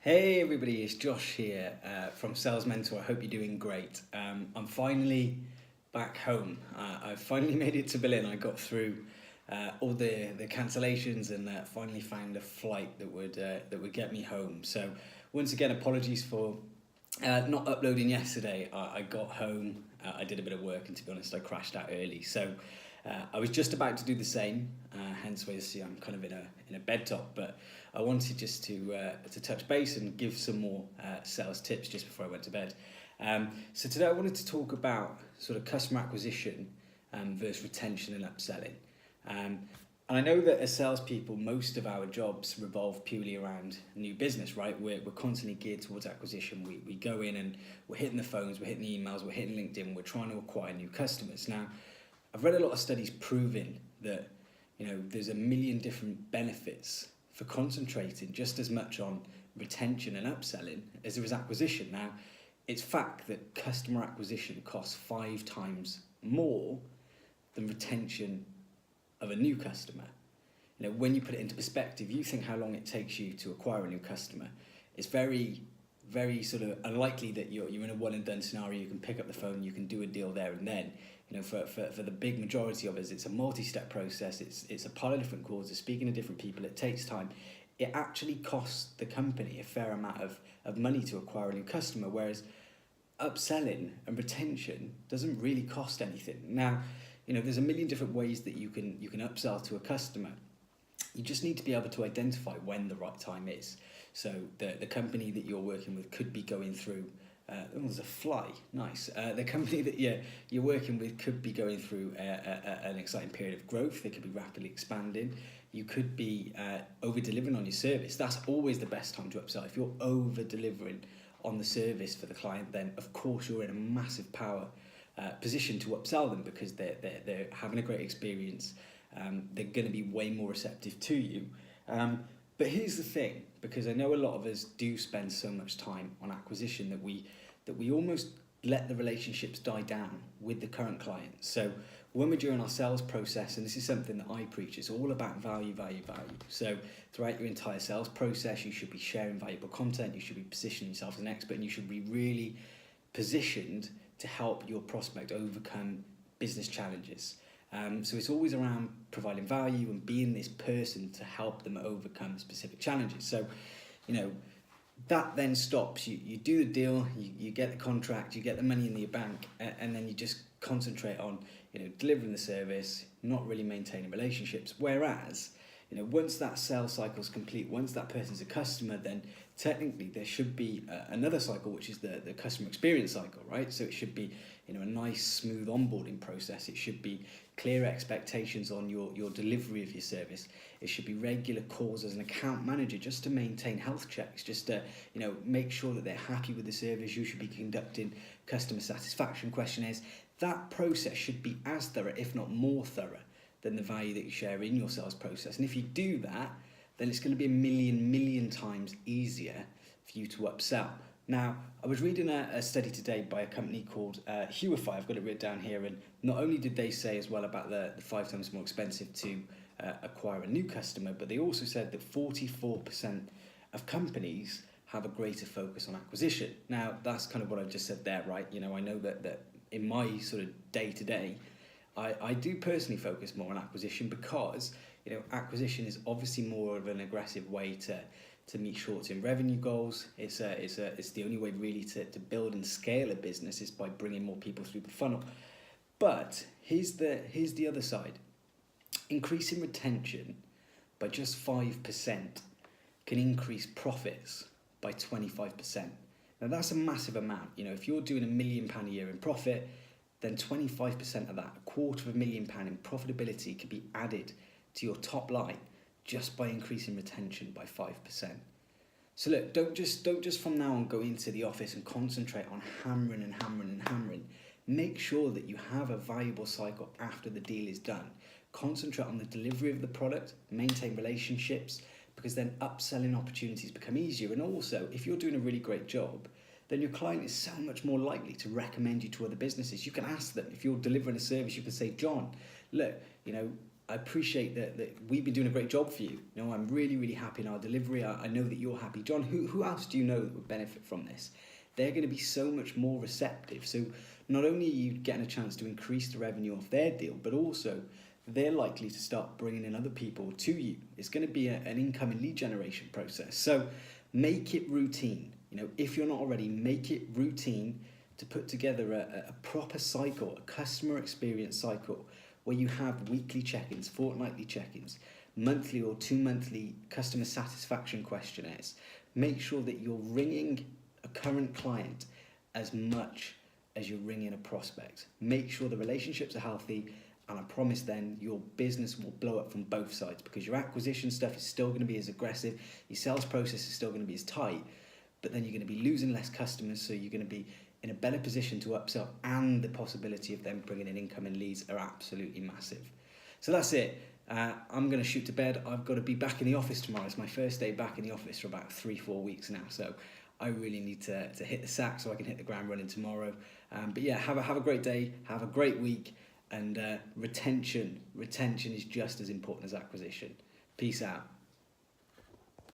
Hey everybody, it's Josh here from Sales Mentor. I hope you're doing great. I'm finally back home. I've finally made it to Berlin. I got through all the cancellations and finally found a flight that would get me home. So once again, apologies for not uploading yesterday. I got home, I did a bit of work, and to be honest, I crashed out early. So I was just about to do the same, hence why you see I'm kind of in a bed top. But I wanted just to touch base and give some more sales tips just before I went to bed. So today I wanted to talk about sort of customer acquisition versus retention and upselling. And I know that as salespeople, most of our jobs revolve purely around new business, right? We're constantly geared towards acquisition. We go in and we're hitting the phones, we're hitting the emails, we're hitting LinkedIn, we're trying to acquire new customers. Now, I've read a lot of studies proving that there's a million different benefits for concentrating just as much on retention and upselling as there is acquisition. Now, it's fact that customer acquisition costs 5 times more than retention of a new customer. When you put it into perspective, you think how long it takes you to acquire a new customer. It's very, very sort of unlikely that you're in a one and done scenario. You can pick up the phone, you can do a deal there and then. For the big majority of us, it's a multi-step process. It's a pile of different calls, it's speaking to different people, it takes time. It actually costs the company a fair amount of money to acquire a new customer, whereas upselling and retention doesn't really cost anything. Now, there's a million different ways that you can upsell to a customer. You just need to be able to identify when the right time is. So the company that you're working with could be going through there's a fly, nice. The company that you're working with could be going through an exciting period of growth. They could be rapidly expanding. You could be over-delivering on your service. That's always the best time to upsell. If you're over-delivering on the service for the client, then of course you're in a massive power position to upsell them because they're having a great experience. They're going to be way more receptive to you. But here's the thing, because I know a lot of us do spend so much time on acquisition that we almost let the relationships die down with the current clients. So when we're doing our sales process, and this is something that I preach, it's all about value, value, value. So throughout your entire sales process, you should be sharing valuable content, you should be positioning yourself as an expert, and you should be really positioned to help your prospect overcome business challenges. So it's always around providing value and being this person to help them overcome specific challenges. So, that then stops. You do the deal, you get the contract, you get the money in your bank, and then you just concentrate on, delivering the service, not really maintaining relationships. Whereas, once that sales cycle is complete, once that person's a customer, then technically there should be another cycle, which is the customer experience cycle, right? So it should be, a nice, smooth onboarding process. It should be clear expectations on your delivery of your service. It should be regular calls as an account manager just to maintain health checks, just to make sure that they're happy with the service. You should be conducting customer satisfaction questionnaires. That process should be as thorough, if not more thorough, than the value that you share in your sales process. And if you do that, then it's going to be a million times easier for you to upsell. Now, I was reading a study today by a company called Hewify. I've got it written down here, and not only did they say as well about the 5 times more expensive to acquire a new customer, but they also said that 44% of companies have a greater focus on acquisition. Now, that's kind of what I just said there, right? I know that in my sort of day-to-day, I do personally focus more on acquisition because acquisition is obviously more of an aggressive way to meet short-term revenue goals. It's the only way really to build and scale a business is by bringing more people through the funnel. But here's the other side. Increasing retention by just 5% can increase profits by 25%. Now that's a massive amount. If you're doing £1 million a year in profit, then 25% of that, £250,000 in profitability, could be added to your top line just by increasing retention by 5%. So look, don't just from now on go into the office and concentrate on hammering. Make sure that you have a valuable cycle after the deal is done. Concentrate on the delivery of the product, maintain relationships, because then upselling opportunities become easier. And also, if you're doing a really great job, then your client is so much more likely to recommend you to other businesses. You can ask them, if you're delivering a service, you can say, John, look, I appreciate that we've been doing a great job for you. You know, I'm really, really happy in our delivery. I know that you're happy. John, who else do you know that would benefit from this? They're going to be so much more receptive. So not only are you getting a chance to increase the revenue off their deal, but also they're likely to start bringing in other people to you. It's going to be an income and lead generation process. So make it routine. You know, if you're not already, make it routine to put together a proper cycle, a customer experience cycle, where you have weekly check-ins, fortnightly check-ins, monthly or 2-monthly customer satisfaction questionnaires. Make sure that you're ringing a current client as much as you're ringing a prospect. Make sure the relationships are healthy, and I promise then your business will blow up from both sides, because your acquisition stuff is still going to be as aggressive, your sales process is still going to be as tight, but then you're going to be losing less customers, so you're going to be in a better position to upsell, and the possibility of them bringing in incoming leads are absolutely massive. So that's it. I'm going to shoot to bed. I've got to be back in the office tomorrow. It's my first day back in the office for about 3-4 weeks now, so I really need to hit the sack so I can hit the ground running tomorrow. But yeah, have a great day, have a great week, and retention is just as important as acquisition. Peace out.